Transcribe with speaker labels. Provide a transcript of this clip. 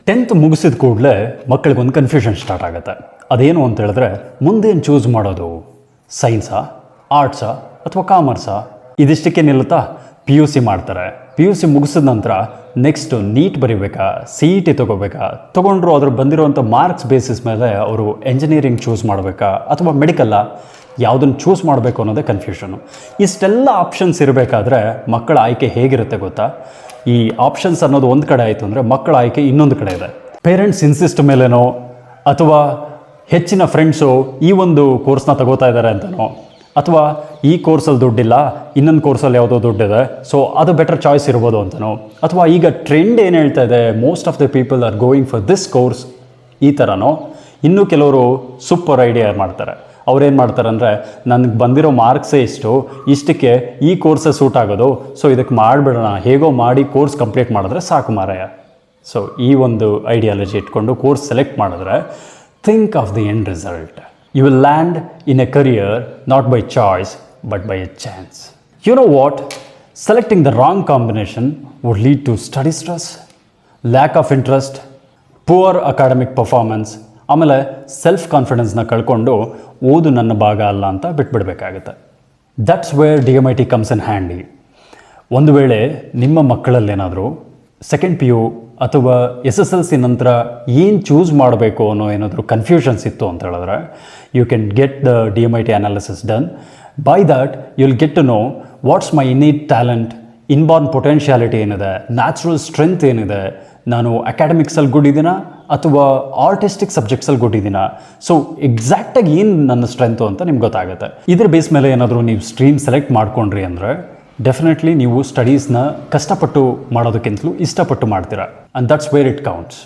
Speaker 1: 10th ಮುಗಿಸಿದ ಕೂಡಲೇ ಮಕ್ಕಳಿಗೆ ಒಂದು ಕನ್ಫ್ಯೂಷನ್ ಸ್ಟಾರ್ಟ್ ಆಗುತ್ತೆ. ಅದೇನು ಅಂತ ಹೇಳಿದ್ರೆ ಮುಂದೇನು ಚೂಸ್ ಮಾಡೋದು, ಸೈನ್ಸಾ, ಆರ್ಟ್ಸಾ ಅಥವಾ ಕಾಮರ್ಸಾ? ಇದಿಷ್ಟಕ್ಕೆ ನಿಲ್ಲುತ್ತಾ? PUC ಮಾಡ್ತಾರೆ. PUC ಮುಗಿಸಿದ ನಂತರ ನೆಕ್ಸ್ಟು ನೀಟ್ ಬರೀಬೇಕಾ, CET ತೊಗೋಬೇಕಾ, ತೊಗೊಂಡ್ರು ಅದ್ರ ಬಂದಿರೋವಂಥ ಮಾರ್ಕ್ಸ್ ಬೇಸಿಸ್ ಮೇಲೆ ಅವರು ಎಂಜಿನಿಯರಿಂಗ್ ಚೂಸ್ ಮಾಡಬೇಕಾ ಅಥವಾ ಮೆಡಿಕಲ್ಲ, ಯಾವುದನ್ನು ಚೂಸ್ ಮಾಡಬೇಕು ಅನ್ನೋದೇ ಕನ್ಫ್ಯೂಷನು. ಇಷ್ಟೆಲ್ಲ ಆಪ್ಷನ್ಸ್ ಇರಬೇಕಾದ್ರೆ ಮಕ್ಕಳ ಆಯ್ಕೆ ಹೇಗಿರುತ್ತೆ ಗೊತ್ತಾ? ಈ ಆಪ್ಷನ್ಸ್ ಅನ್ನೋದು ಒಂದು ಕಡೆ ಆಯಿತು ಅಂದರೆ ಮಕ್ಕಳ ಆಯ್ಕೆ ಇನ್ನೊಂದು ಕಡೆ ಇದೆ. ಪೇರೆಂಟ್ಸ್ ಇನ್ಸಿಸ್ಟ್ ಮೇಲೇನೋ ಅಥವಾ ಹೆಚ್ಚಿನ ಫ್ರೆಂಡ್ಸು ಈ ಒಂದು ಕೋರ್ಸ್ನ ತಗೋತಾ ಇದ್ದಾರೆ ಅಂತನೋ, ಅಥವಾ ಈ ಕೋರ್ಸಲ್ಲಿ ದುಡ್ಡಿಲ್ಲ ಇನ್ನೊಂದು ಕೋರ್ಸಲ್ಲಿ ಯಾವುದೋ ದುಡ್ಡಿದೆ ಸೊ ಅದು ಬೆಟರ್ ಚಾಯ್ಸ್ ಇರ್ಬೋದು ಅಂತನೋ, ಅಥವಾ ಈಗ ಟ್ರೆಂಡ್ ಏನು ಹೇಳ್ತಾ ಇದೆ most of the people are going for this course ಈ ಥರನೋ. ಇನ್ನೂ ಕೆಲವರು ಸೂಪರ್ ಐಡಿಯಾ ಮಾಡ್ತಾರೆ. ಅವ್ರೇನು ಮಾಡ್ತಾರೆ ಅಂದರೆ ನನಗೆ ಬಂದಿರೋ ಮಾರ್ಕ್ಸೇ ಇಷ್ಟಕ್ಕೆ ಈ ಕೋರ್ಸೇ ಸೂಟ್ ಆಗೋದು, ಸೊ ಇದಕ್ಕೆ ಮಾಡಿಬಿಡೋಣ, ಹೇಗೋ ಮಾಡಿ ಕೋರ್ಸ್ ಕಂಪ್ಲೀಟ್ ಮಾಡಿದ್ರೆ ಸಾಕು ಮಾರಾಯ. ಸೊ ಈ ಒಂದು ಐಡಿಯಾಲಜಿ ಇಟ್ಕೊಂಡು ಕೋರ್ಸ್ ಸೆಲೆಕ್ಟ್ ಮಾಡಿದ್ರೆ think of the end result. You will land in a career not by choice but by a chance. You know what? Selecting the wrong combination would lead to study stress, lack of interest, poor academic performance, ಆಮೇಲೆ self ಕಾನ್ಫಿಡೆನ್ಸ್ನ ಕಳ್ಕೊಂಡು ಓದು ನನ್ನ ಭಾಗ ಅಲ್ಲ ಅಂತ ಬಿಟ್ಬಿಡ್ಬೇಕಾಗುತ್ತೆ. That's where DMIT comes in handy. ಒಂದು ವೇಳೆ ನಿಮ್ಮ ಮಕ್ಕಳಲ್ಲೇನಾದರೂ ಸೆಕೆಂಡ್ PU ಅಥವಾ SSLC ನಂತರ ಏನು ಚೂಸ್ ಮಾಡಬೇಕು ಅನ್ನೋ ಏನಾದರೂ ಕನ್ಫ್ಯೂಷನ್ಸ್ ಇತ್ತು ಅಂತ ಹೇಳಿದ್ರೆ you can get the DMIT analysis done. By that you will get to know what's my innate talent, inborn potentiality ಏನಿದೆ, ನ್ಯಾಚುರಲ್ ಸ್ಟ್ರೆಂತ್ ಏನಿದೆ, ನಾನು ಅಕಾಡೆಮಿಕ್ಸಲ್ಲಿ ಗುಡ್ ಇದ್ದೀನಾ ಅಥವಾ ಆರ್ಟಿಸ್ಟಿಕ್ ಸಬ್ಜೆಕ್ಟ್ಸಲ್ಲಿ ಗುಡ್ ಇದ್ದೀನಾ. ಸೊ ಎಕ್ಸಾಕ್ಟಾಗಿ ಏನು ನನ್ನ ಸ್ಟ್ರೆಂತು ಅಂತ ನಿಮ್ಗೆ ಗೊತ್ತಾಗುತ್ತೆ. ಇದ್ರ ಬೇಸ್ ಮೇಲೆ ಏನಾದರೂ ನೀವು ಸ್ಟ್ರೀಮ್ ಸೆಲೆಕ್ಟ್ ಮಾಡ್ಕೊಂಡ್ರಿ ಅಂದರೆ ಡೆಫಿನೆಟ್ಲಿ ನೀವು ಸ್ಟಡೀಸ್ನ ಕಷ್ಟಪಟ್ಟು ಮಾಡೋದಕ್ಕಿಂತಲೂ ಇಷ್ಟಪಟ್ಟು ಮಾಡ್ತೀರಾ. And that's where it counts.